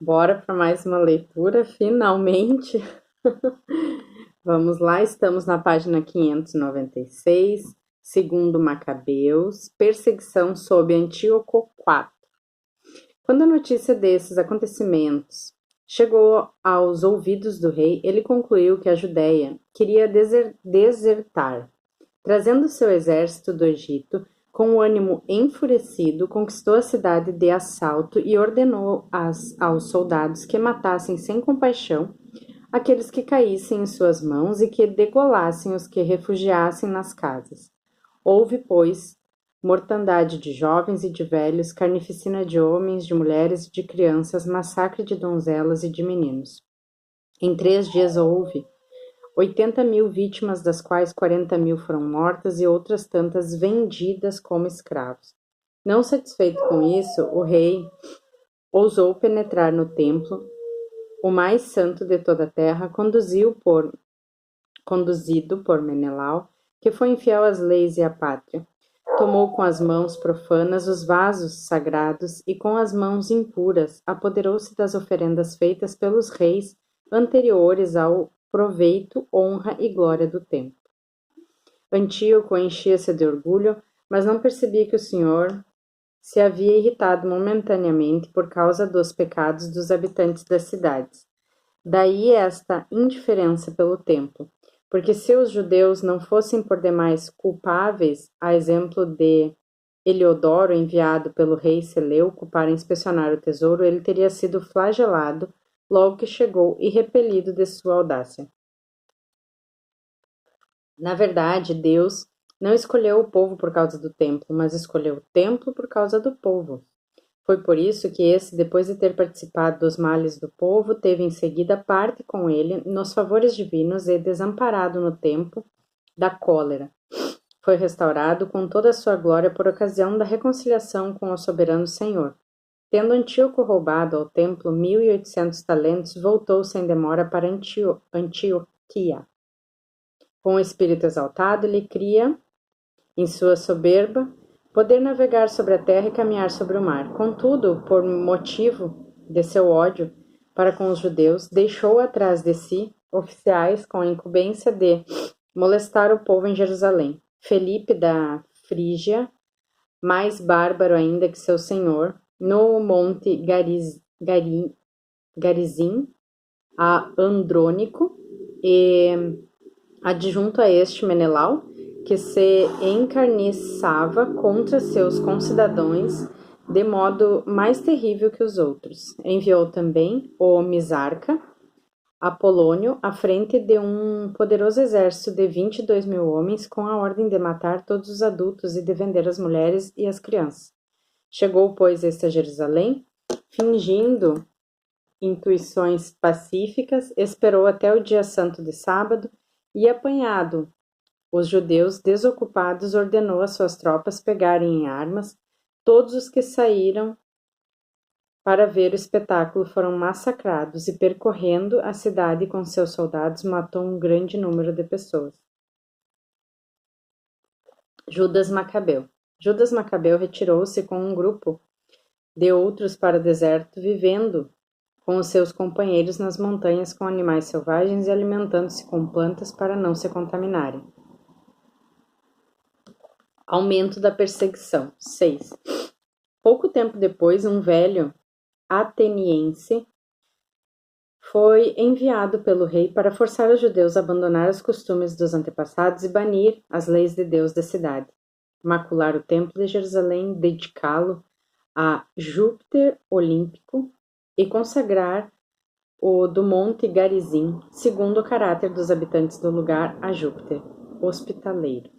Bora para mais uma leitura, finalmente. Vamos lá, estamos na página 596, segundo Macabeus, perseguição sob Antíoco IV. Quando a notícia desses acontecimentos chegou aos ouvidos do rei, ele concluiu que a Judéia queria desertar. Trazendo seu exército do Egito, com o ânimo enfurecido, conquistou a cidade de assalto e ordenou aos soldados que matassem sem compaixão aqueles que caíssem em suas mãos e que degolassem os que refugiassem nas casas. Houve, pois, mortandade de jovens e de velhos, carnificina de homens, de mulheres e de crianças, massacre de donzelas e de meninos. Em 3 dias houve 80.000 vítimas, das quais 40.000 foram mortas e outras tantas vendidas como escravos. Não satisfeito com isso, o rei ousou penetrar no templo, o mais santo de toda a terra, conduzido por Menelau, que foi infiel às leis e à pátria. Tomou com as mãos profanas os vasos sagrados e com as mãos impuras apoderou-se das oferendas feitas pelos reis anteriores ao proveito, honra e glória do templo. Antíoco enchia-se de orgulho, mas não percebia que o Senhor se havia irritado momentaneamente por causa dos pecados dos habitantes das cidades. Daí esta indiferença pelo templo, porque se os judeus não fossem por demais culpáveis, a exemplo de Heliodoro, enviado pelo rei Seleuco para inspecionar o tesouro, ele teria sido flagelado logo que chegou e repelido de sua audácia. Na verdade, Deus não escolheu o povo por causa do templo, mas escolheu o templo por causa do povo. Foi por isso que esse, depois de ter participado dos males do povo, teve em seguida parte com ele nos favores divinos e, desamparado no tempo da cólera, foi restaurado com toda a sua glória por ocasião da reconciliação com o soberano Senhor. Tendo Antíoco roubado ao templo 1.800 talentos, voltou sem demora para Antioquia. Com o espírito exaltado, ele cria, em sua soberba, poder navegar sobre a terra e caminhar sobre o mar. Contudo, por motivo de seu ódio para com os judeus, deixou atrás de si oficiais com a incumbência de molestar o povo em Jerusalém. Felipe da Frígia, mais bárbaro ainda que seu senhor, no monte Garizim, a Andrônico, e adjunto a este Menelau, que se encarniçava contra seus concidadãos de modo mais terrível que os outros. Enviou também o Misarca, Apolônio, à frente de um poderoso exército de 22.000 homens, com a ordem de matar todos os adultos e de vender as mulheres e as crianças. Chegou, pois, este a Jerusalém, fingindo intuições pacíficas, esperou até o dia santo de sábado e, apanhado os judeus desocupados, ordenou às suas tropas pegarem em armas. Todos os que saíram para ver o espetáculo foram massacrados e, percorrendo a cidade com seus soldados, matou um grande número de pessoas. Judas Macabeu. Judas Macabeu retirou-se com um grupo de outros para o deserto, vivendo com os seus companheiros nas montanhas com animais selvagens e alimentando-se com plantas para não se contaminarem. Aumento da perseguição. 6. Pouco tempo depois, um velho ateniense foi enviado pelo rei para forçar os judeus a abandonar os costumes dos antepassados e banir as leis de Deus da cidade, macular o templo de Jerusalém, dedicá-lo a Júpiter olímpico e consagrar o do Monte Garizim, segundo o caráter dos habitantes do lugar, a Júpiter, hospitaleiro.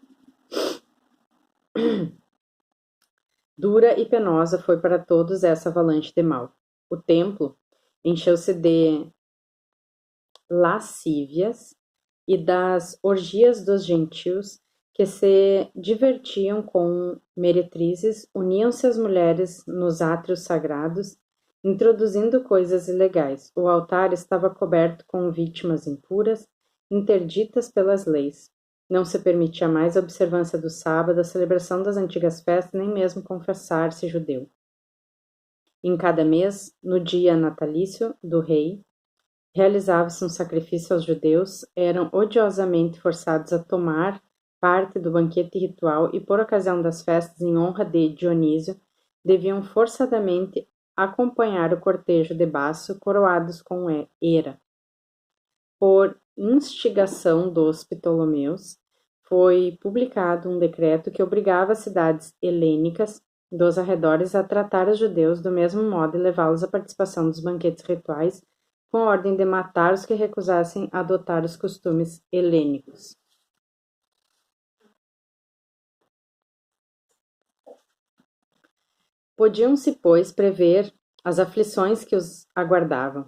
Dura e penosa foi para todos essa avalanche de mal. O templo encheu-se de lascívias e das orgias dos gentios que se divertiam com meretrizes, uniam-se as mulheres nos átrios sagrados, introduzindo coisas ilegais. O altar estava coberto com vítimas impuras, interditas pelas leis. Não se permitia mais a observância do sábado, a celebração das antigas festas, nem mesmo confessar-se judeu. Em cada mês, no dia natalício do rei, realizava-se um sacrifício aos judeus, eram odiosamente forçados a tomar parte do banquete ritual e, por ocasião das festas em honra de Dionísio, deviam forçadamente acompanhar o cortejo de baço, coroados com era. Por instigação dos Ptolomeus, foi publicado um decreto que obrigava as cidades helênicas dos arredores a tratar os judeus do mesmo modo e levá-los à participação dos banquetes rituais, com a ordem de matar os que recusassem adotar os costumes helênicos. Podiam-se, pois, prever as aflições que os aguardavam.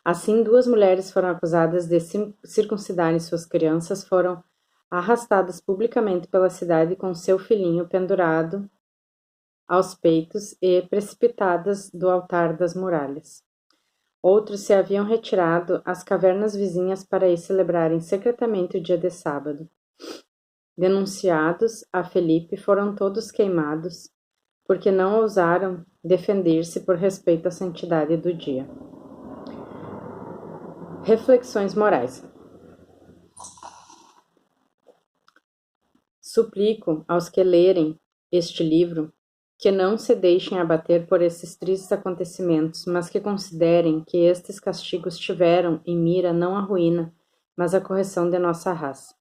Assim, 2 mulheres foram acusadas de circuncidarem suas crianças, foram arrastadas publicamente pela cidade com seu filhinho pendurado aos peitos e precipitadas do altar das muralhas. Outros se haviam retirado às cavernas vizinhas para aí celebrarem secretamente o dia de sábado. Denunciados a Felipe, foram todos queimados, porque não ousaram defender-se por respeito à santidade do dia. Reflexões morais. Suplico aos que lerem este livro que não se deixem abater por esses tristes acontecimentos, mas que considerem que estes castigos tiveram em mira não a ruína, mas a correção de nossa raça.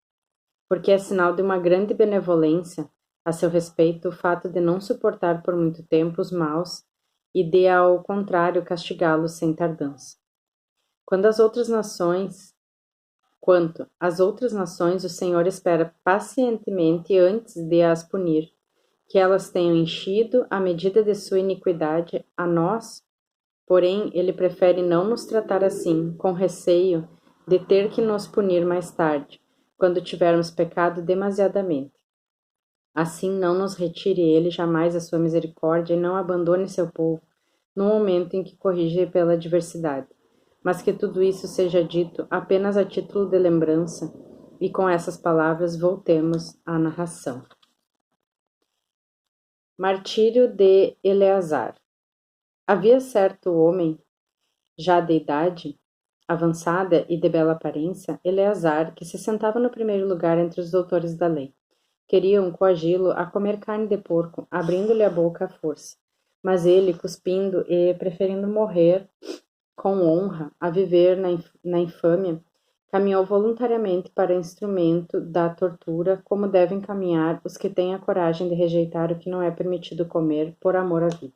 Porque é sinal de uma grande benevolência a seu respeito o fato de não suportar por muito tempo os maus e de, ao contrário, castigá-los sem tardança. Quanto às outras nações, o Senhor espera pacientemente antes de as punir, que elas tenham enchido a medida de sua iniquidade. A nós, porém, ele prefere não nos tratar assim, com receio de ter que nos punir mais tarde, quando tivermos pecado demasiadamente. Assim, não nos retire ele jamais a sua misericórdia e não abandone seu povo no momento em que corrige pela adversidade, mas que tudo isso seja dito apenas a título de lembrança, e com essas palavras voltemos à narração. Martírio de Eleazar. Havia certo homem, já de idade avançada e de bela aparência, Eleazar, que se sentava no primeiro lugar entre os doutores da lei. Queriam coagi-lo a comer carne de porco, abrindo-lhe a boca à força. Mas ele, cuspindo e preferindo morrer com honra a viver na infâmia, caminhou voluntariamente para instrumento da tortura, como devem caminhar os que têm a coragem de rejeitar o que não é permitido comer por amor à vida.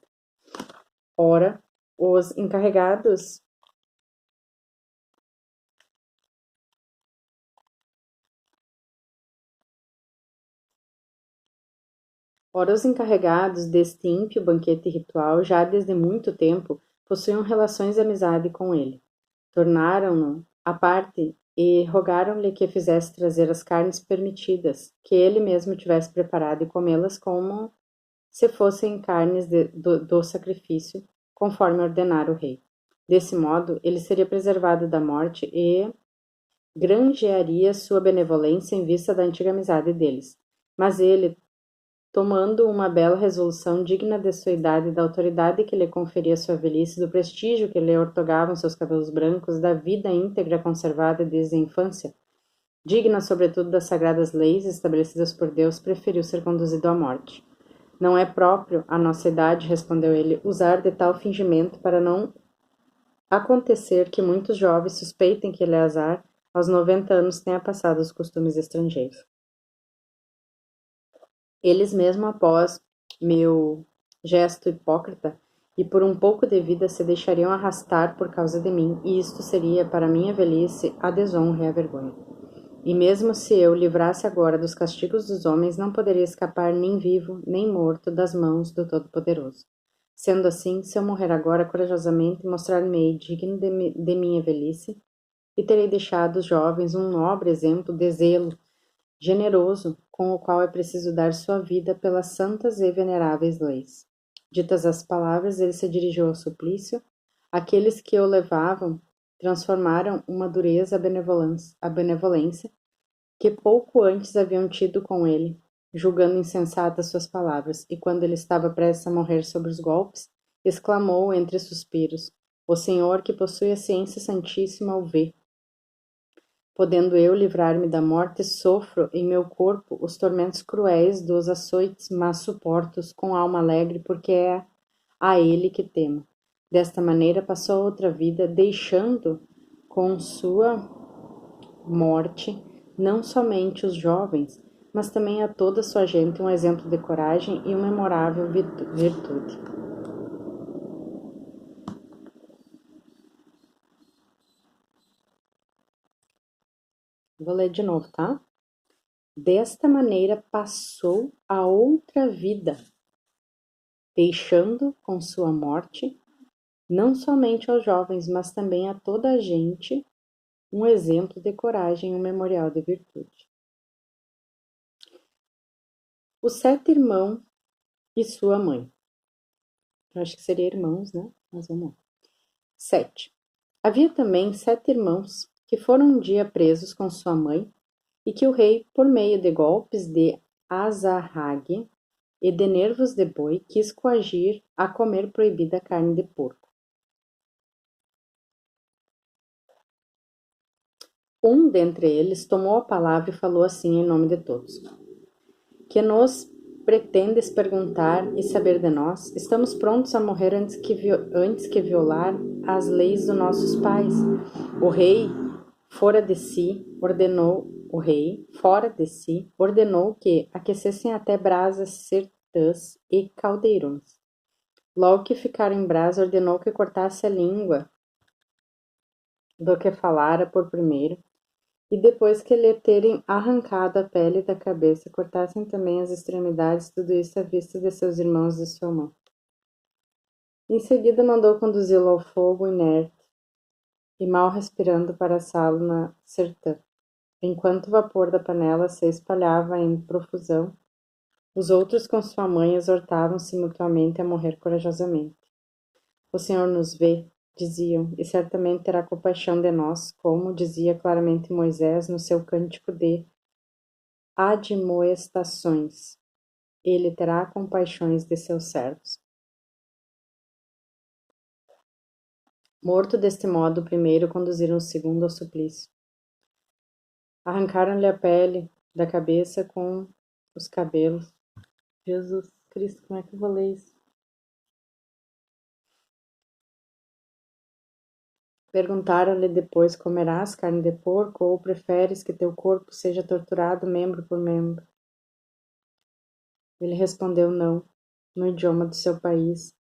Ora, os encarregados deste ímpio banquete ritual, já desde muito tempo, possuíam relações de amizade com ele. Tornaram-no à parte e rogaram-lhe que fizesse trazer as carnes permitidas, que ele mesmo tivesse preparado e comê-las como se fossem carnes do sacrifício, conforme ordenara o rei. Desse modo, ele seria preservado da morte e granjearia sua benevolência em vista da antiga amizade deles. Mas ele, tomando uma bela resolução digna de sua idade e da autoridade que lhe conferia sua velhice, do prestígio que lhe ortogavam seus cabelos brancos, da vida íntegra conservada desde a infância, digna sobretudo das sagradas leis estabelecidas por Deus, preferiu ser conduzido à morte. Não é próprio à nossa idade, respondeu ele, usar de tal fingimento para não acontecer que muitos jovens suspeitem que Eleazar, aos 90 anos, tenha passado os costumes estrangeiros. Eles mesmo após meu gesto hipócrita e por um pouco de vida se deixariam arrastar por causa de mim, e isto seria, para minha velhice, a desonra e a vergonha. E mesmo se eu livrasse agora dos castigos dos homens, não poderia escapar nem vivo, nem morto das mãos do Todo-Poderoso. Sendo assim, se eu morrer agora corajosamente, mostrar-me-ei digno de minha velhice, e terei deixado aos jovens um nobre exemplo de zelo generoso, com o qual é preciso dar sua vida pelas santas e veneráveis leis. Ditas as palavras, ele se dirigiu ao suplício. Aqueles que o levavam transformaram uma dureza a benevolência que pouco antes haviam tido com ele, julgando insensatas suas palavras, e quando ele estava prestes a morrer sob os golpes, exclamou entre suspiros: o Senhor que possui a ciência santíssima o vê. Podendo eu livrar-me da morte, sofro em meu corpo os tormentos cruéis dos açoites, mas suporto-os com alma alegre, porque é a ele que temo. Desta maneira passou a outra vida, deixando com sua morte não somente os jovens, mas também a toda sua gente um exemplo de coragem e uma memorável virtude. Vou ler de novo, tá? Desta maneira passou a outra vida, deixando com sua morte não somente aos jovens, mas também a toda a gente um exemplo de coragem e um memorial de virtude. Os 7 irmãos e sua mãe. Eu acho que seria irmãos, né? Mas vamos lá. 7. Havia também 7 irmãos que foram um dia presos com sua mãe e que o rei, por meio de golpes de azarrague e de nervos de boi, quis coagir a comer proibida carne de porco. Um dentre eles tomou a palavra e falou assim em nome de todos: que nos pretendes perguntar e saber de nós? Estamos prontos a morrer antes que violar as leis dos nossos pais. O rei, fora de si, ordenou que aquecessem até brasas sertãs e caldeirões. Logo que ficaram em brasa, ordenou que cortasse a língua do que falara por primeiro, e depois que lhe terem arrancado a pele da cabeça, cortassem também as extremidades, tudo isso à vista de seus irmãos de sua mão. Em seguida mandou conduzi-lo ao fogo inerte e mal respirando para assá-lo na sertã. Enquanto o vapor da panela se espalhava em profusão, os outros com sua mãe exortavam-se mutuamente a morrer corajosamente. O Senhor nos vê, diziam, e certamente terá compaixão de nós, como dizia claramente Moisés no seu cântico de admoestações. Ele terá compaixões de seus servos. Morto deste modo, o primeiro conduziram o segundo ao suplício. Arrancaram-lhe a pele da cabeça com os cabelos. Jesus Cristo, como é que eu vou ler isso? Perguntaram-lhe depois: comerás carne de porco ou preferes que teu corpo seja torturado membro por membro? Ele respondeu não, no idioma do seu país,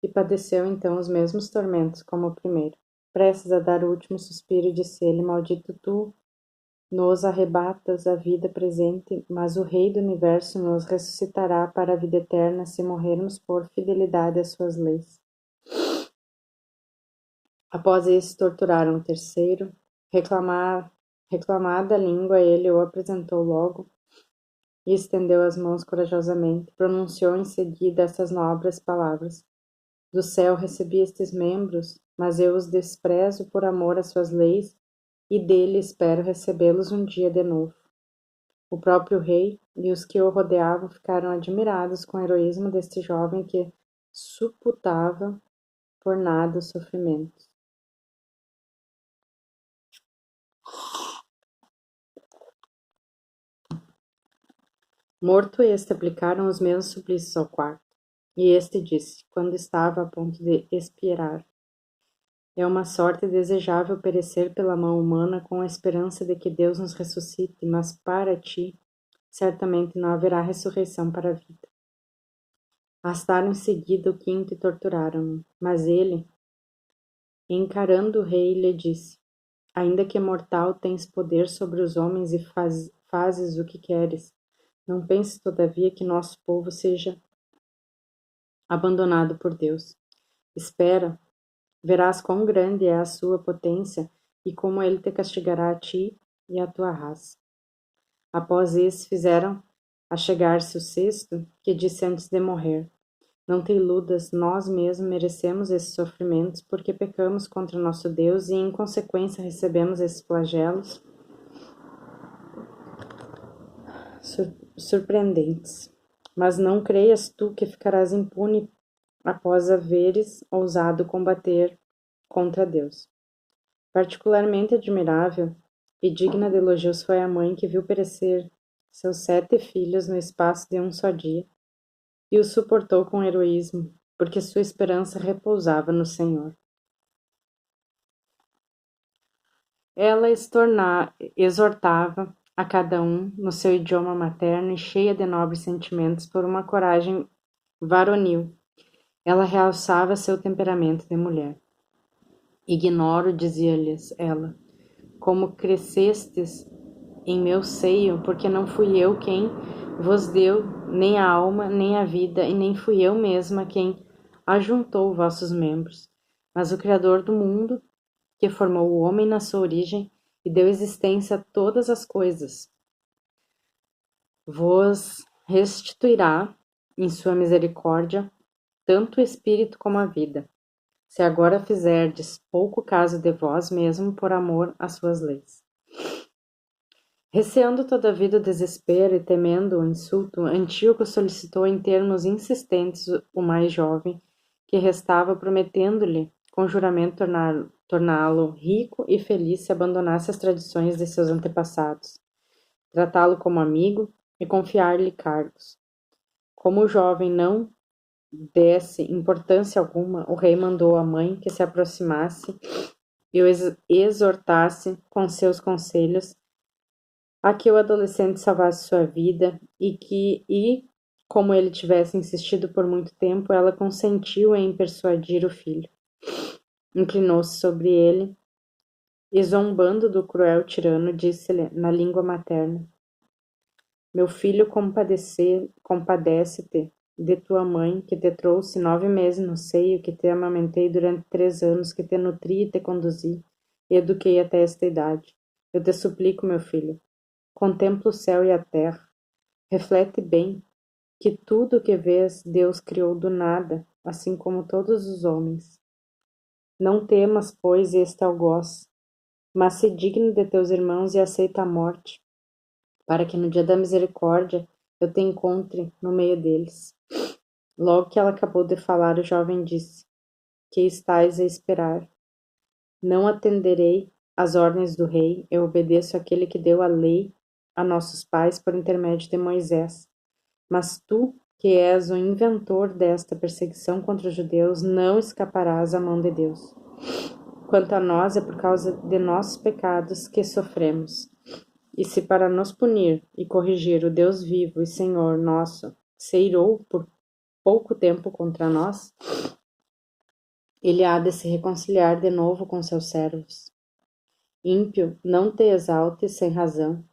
e padeceu então os mesmos tormentos como o primeiro. Prestes a dar o último suspiro, disse-lhe: maldito tu, nos arrebatas a vida presente, mas o Rei do Universo nos ressuscitará para a vida eterna se morrermos por fidelidade às suas leis. Após isso, torturaram o terceiro. Reclamada a língua, ele o apresentou logo e estendeu as mãos corajosamente. Pronunciou em seguida essas nobres palavras: do céu recebi estes membros, mas eu os desprezo por amor às suas leis, e dele espero recebê-los um dia de novo. O próprio rei e os que o rodeavam ficaram admirados com o heroísmo deste jovem que suportava por nada os sofrimentos. Morto este, aplicaram os mesmos suplícios ao quarto. E este disse, quando estava a ponto de expirar: é uma sorte desejável perecer pela mão humana com a esperança de que Deus nos ressuscite, mas para ti, certamente não haverá ressurreição para a vida. Arrastaram em seguida o quinto e torturaram-no, mas ele, encarando o rei, lhe disse: ainda que mortal, tens poder sobre os homens e fazes o que queres. Não penses, todavia, que nosso povo seja abandonado por Deus. Espera, verás quão grande é a sua potência e como ele te castigará a ti e a tua raça. Após isso, fizeram achegar-se o sexto, que disse antes de morrer: não te iludas, nós mesmos merecemos esses sofrimentos porque pecamos contra nosso Deus e, em consequência, recebemos esses flagelos surpreendentes. Mas não creias tu que ficarás impune após haveres ousado combater contra Deus. Particularmente admirável e digna de elogios foi a mãe que viu perecer seus 7 filhos no espaço de um só dia, e o suportou com heroísmo, porque sua esperança repousava no Senhor. Ela exortava a cada um no seu idioma materno e cheia de nobres sentimentos por uma coragem varonil. Ela realçava seu temperamento de mulher. Ignoro, dizia-lhes ela, como crescestes em meu seio, porque não fui eu quem vos deu nem a alma, nem a vida, e nem fui eu mesma quem ajuntou vossos membros, mas o Criador do mundo, que formou o homem na sua origem e deu existência a todas as coisas, vos restituirá, em sua misericórdia, tanto o espírito como a vida, se agora fizerdes pouco caso de vós mesmo por amor às suas leis. Receando todavia o desespero e temendo o insulto, Antíoco solicitou em termos insistentes o mais jovem que restava, prometendo-lhe com juramento torná-lo rico e feliz se abandonasse as tradições de seus antepassados, tratá-lo como amigo e confiar-lhe cargos. Como o jovem não desse importância alguma, o rei mandou à mãe que se aproximasse e o exortasse com seus conselhos a que o adolescente salvasse sua vida como ele tivesse insistido por muito tempo, ela consentiu em persuadir o filho. Inclinou-se sobre ele e, zombando do cruel tirano, disse-lhe na língua materna: Meu filho, compadece-te de tua mãe, que te trouxe 9 meses no seio, que te amamentei durante 3 anos, que te nutri e te conduzi, e eduquei até esta idade. Eu te suplico, meu filho, contempla o céu e a terra. Reflete bem que tudo o que vês Deus criou do nada, assim como todos os homens. Não temas, pois, este algoz, mas se digno de teus irmãos e aceita a morte, para que no dia da misericórdia eu te encontre no meio deles. Logo que ela acabou de falar, o jovem disse: Que estais a esperar? Não atenderei às ordens do rei, eu obedeço àquele que deu a lei a nossos pais por intermédio de Moisés. Mas tu, que és o inventor desta perseguição contra os judeus, não escaparás à mão de Deus. Quanto a nós, é por causa de nossos pecados que sofremos. E se para nos punir e corrigir o Deus vivo e Senhor nosso se irou por pouco tempo contra nós, ele há de se reconciliar de novo com seus servos. Ímpio, não te exaltes sem razão,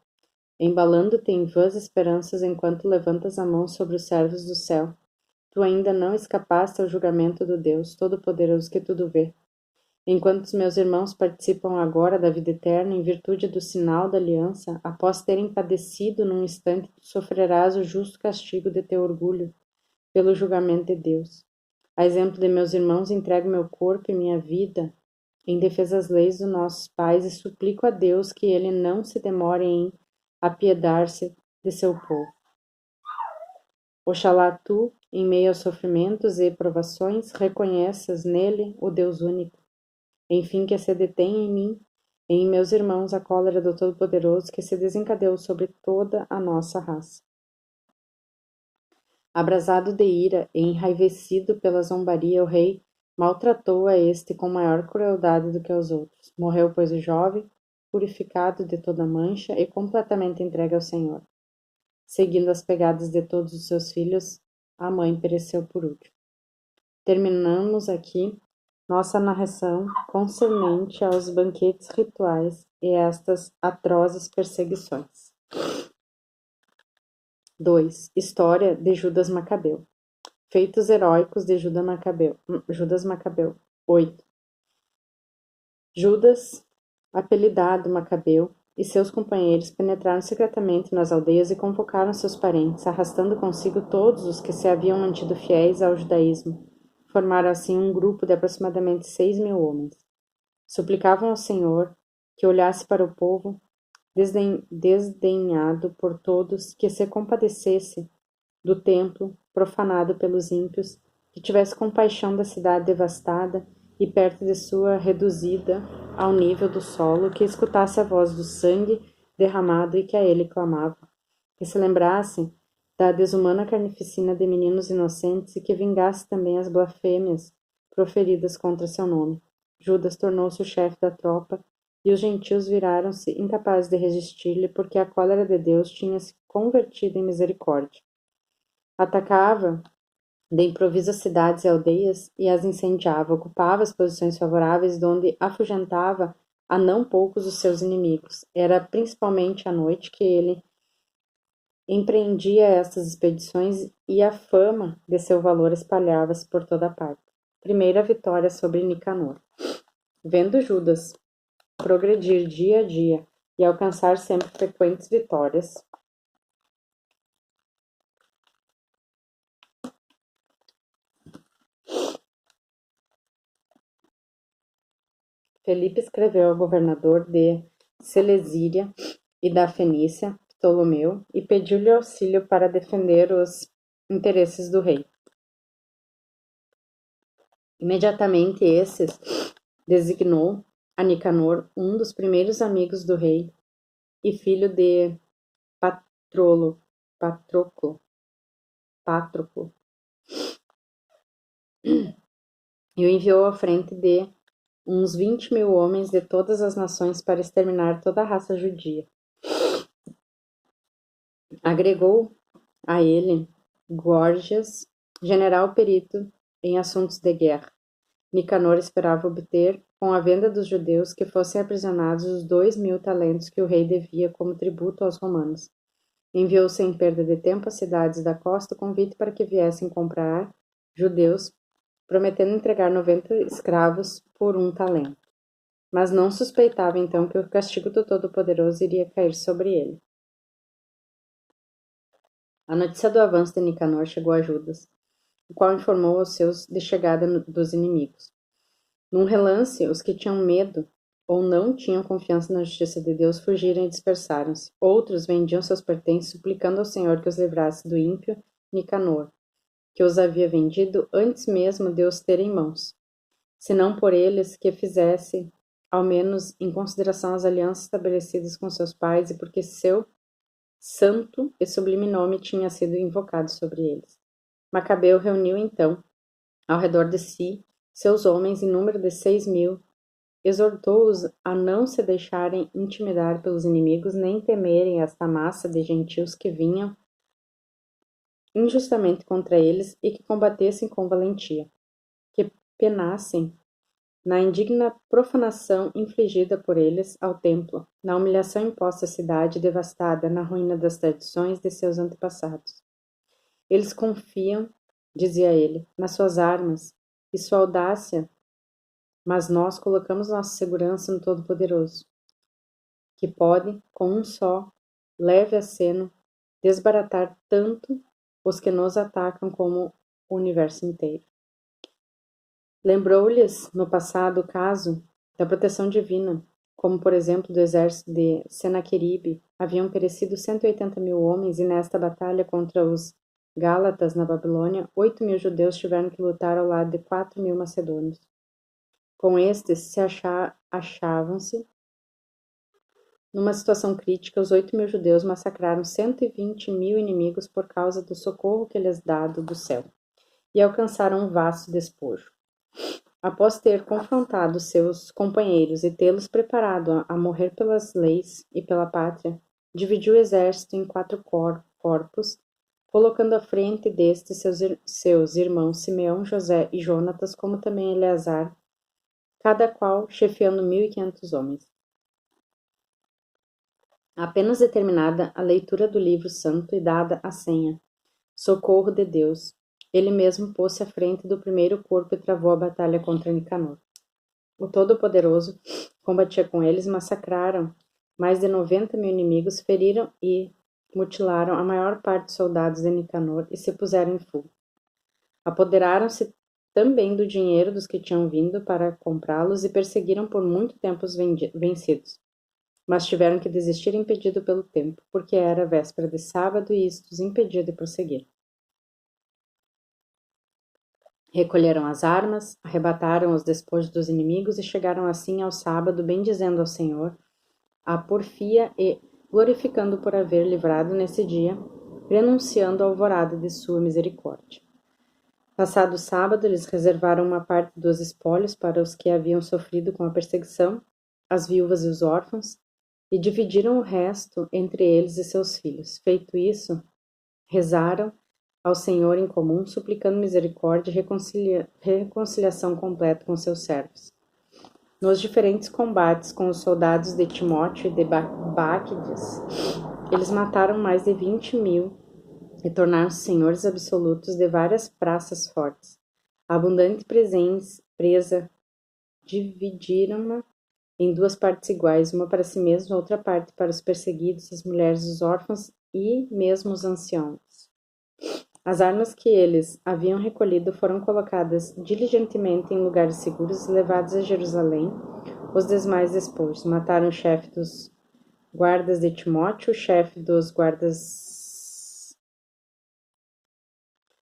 embalando-te em vãs esperanças enquanto levantas a mão sobre os servos do céu. Tu ainda não escapaste ao julgamento do Deus Todo-Poderoso que tudo vê. Enquanto os meus irmãos participam agora da vida eterna em virtude do sinal da aliança, após terem padecido num instante, tu sofrerás o justo castigo de teu orgulho pelo julgamento de Deus. A exemplo de meus irmãos, entrego meu corpo e minha vida em defesa das leis dos nossos pais e suplico a Deus que ele não se demore em apiedar-se de seu povo. Oxalá tu, em meio aos sofrimentos e provações, reconheças nele o Deus único. Enfim, que se detenha em mim e em meus irmãos a cólera do Todo-Poderoso que se desencadeou sobre toda a nossa raça. Abrasado de ira e enraivecido pela zombaria, o rei maltratou a este com maior crueldade do que aos outros. Morreu, pois, o jovem, purificado de toda mancha e completamente entregue ao Senhor. Seguindo as pegadas de todos os seus filhos, a mãe pereceu por último. Terminamos aqui nossa narração concernente aos banquetes rituais e estas atrozes perseguições. 2. História de Judas Macabeu. Feitos heróicos de Judas Macabeu. 8. Judas, apelidado Macabeu, e seus companheiros penetraram secretamente nas aldeias e convocaram seus parentes, arrastando consigo todos os que se haviam mantido fiéis ao judaísmo. Formaram assim um grupo de aproximadamente 6.000 homens. Suplicavam ao Senhor que olhasse para o povo desdenhado por todos, que se compadecesse do templo profanado pelos ímpios que tivesse compaixão da cidade devastada e perto de sua reduzida ao nível do solo, que escutasse a voz do sangue derramado e que a ele clamava, que se lembrasse da desumana carnificina de meninos inocentes e que vingasse também as blasfêmias proferidas contra seu nome. Judas tornou-se o chefe da tropa e os gentios viraram-se incapazes de resistir-lhe, porque a cólera de Deus tinha se convertido em misericórdia. Atacava de improviso as cidades e aldeias e as incendiava, ocupava as posições favoráveis, donde afugentava a não poucos os seus inimigos. Era principalmente à noite que ele empreendia estas expedições e a fama de seu valor espalhava-se por toda parte. Primeira vitória sobre Nicanor. Vendo Judas progredir dia a dia e alcançar sempre frequentes vitórias, Felipe escreveu ao governador de Selesíria e da Fenícia, Ptolomeu, e pediu-lhe auxílio para defender os interesses do rei. Imediatamente esses designou a Nicanor, um dos primeiros amigos do rei e filho de Patroclo, e o enviou à frente de uns 20.000 homens de todas as nações para exterminar toda a raça judia. Agregou a ele Gorgias, general perito em assuntos de guerra. Nicanor esperava obter, com a venda dos judeus, que fossem aprisionados os 2.000 talentos que o rei devia como tributo aos romanos. Enviou sem perda de tempo às cidades da costa o convite para que viessem comprar judeus, prometendo entregar 90 escravos por 1 talento. Mas não suspeitava então que o castigo do Todo-Poderoso iria cair sobre ele. A notícia do avanço de Nicanor chegou a Judas, o qual informou aos seus de chegada dos inimigos. Num relance, os que tinham medo ou não tinham confiança na justiça de Deus fugiram e dispersaram-se. Outros vendiam seus pertences, suplicando ao Senhor que os livrasse do ímpio Nicanor, que os havia vendido antes mesmo de os ter em mãos, senão por eles que fizesse, ao menos em consideração às alianças estabelecidas com seus pais e porque seu santo e sublime nome tinha sido invocado sobre eles. Macabeu reuniu então, ao redor de si, seus homens em número de 6.000, exortou-os a não se deixarem intimidar pelos inimigos, nem temerem esta massa de gentios que vinham injustamente contra eles e que combatessem com valentia, que penassem na indigna profanação infligida por eles ao templo, na humilhação imposta à cidade devastada, na ruína das tradições de seus antepassados. Eles confiam, dizia ele, nas suas armas e sua audácia, mas nós colocamos nossa segurança no Todo-Poderoso, que pode, com um só, leve aceno, desbaratar tanto os que nos atacam como o universo inteiro. Lembrou-lhes, no passado, o caso da proteção divina, como, por exemplo, do exército de Senaqueribe haviam perecido 180.000 homens e nesta batalha contra os Gálatas na Babilônia, 8.000 judeus tiveram que lutar ao lado de 4.000 macedônios. Com estes, se achavam-se numa situação crítica, os 8.000 judeus massacraram 120.000 inimigos por causa do socorro que lhes dado do céu, e alcançaram um vasto despojo. Após ter confrontado seus companheiros e tê-los preparado a morrer pelas leis e pela pátria, dividiu o exército em 4 corpos, colocando à frente destes seus irmãos Simeão, José e Jonatas, como também Eleazar, cada qual chefiando 1.500 homens. Apenas determinada a leitura do livro santo e dada a senha, socorro de Deus, ele mesmo pôs-se à frente do primeiro corpo e travou a batalha contra Nicanor. O Todo-Poderoso combatia com eles, massacraram mais de 90.000 inimigos, feriram e mutilaram a maior parte dos soldados de Nicanor e se puseram em fuga. Apoderaram-se também do dinheiro dos que tinham vindo para comprá-los e perseguiram por muito tempo os vencidos. Mas tiveram que desistir impedido pelo tempo, porque era véspera de sábado e isto os impedia de prosseguir. Recolheram as armas, arrebataram os despojos dos inimigos e chegaram assim ao sábado, bendizendo ao Senhor, a porfia e glorificando por haver livrado nesse dia, renunciando a alvorada de sua misericórdia. Passado o sábado, eles reservaram uma parte dos espólios para os que haviam sofrido com a perseguição, as viúvas e os órfãos, e dividiram o resto entre eles e seus filhos. Feito isso, rezaram ao Senhor em comum, suplicando misericórdia e reconciliação completa com seus servos. Nos diferentes combates com os soldados de Timóteo e de Báquides, eles mataram mais de 20.000 e tornaram-se senhores absolutos de várias praças fortes. A abundante presa dividiram-na em duas partes iguais, uma para si mesma, outra parte para os perseguidos, as mulheres, os órfãos e mesmo os anciãos. As armas que eles haviam recolhido foram colocadas diligentemente em lugares seguros e levados a Jerusalém, os demais despojos. Mataram o chefe dos guardas de Timóteo, o chefe dos guardas,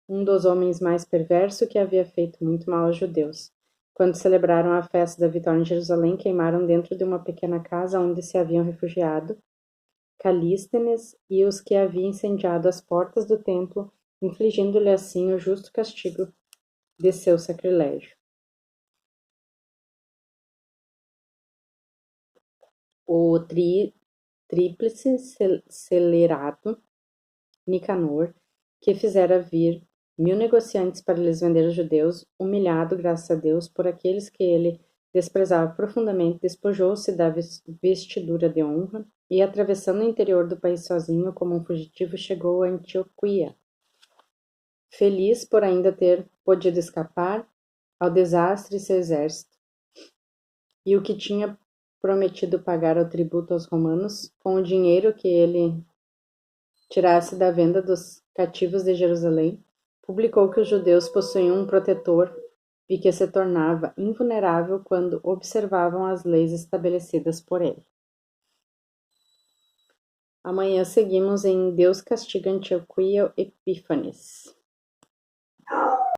um dos homens mais perverso que havia feito muito mal aos judeus. Quando celebraram a festa da vitória em Jerusalém, queimaram dentro de uma pequena casa onde se haviam refugiado Calístenes e os que haviam incendiado as portas do templo, infligindo-lhe assim o justo castigo de seu sacrilégio. O tríplice celerado Nicanor, que fizera vir 1.000 negociantes para lhes vender aos judeus, humilhado, graças a Deus, por aqueles que ele desprezava profundamente, despojou-se da vestidura de honra e, atravessando o interior do país sozinho, como um fugitivo, chegou a Antioquia. Feliz por ainda ter podido escapar ao desastre e seu exército, e o que tinha prometido pagar o tributo aos romanos, com o dinheiro que ele tirasse da venda dos cativos de Jerusalém, publicou que os judeus possuíam um protetor e que se tornava invulnerável quando observavam as leis estabelecidas por ele. Amanhã seguimos em Deus castiga Antioquia Epífanes.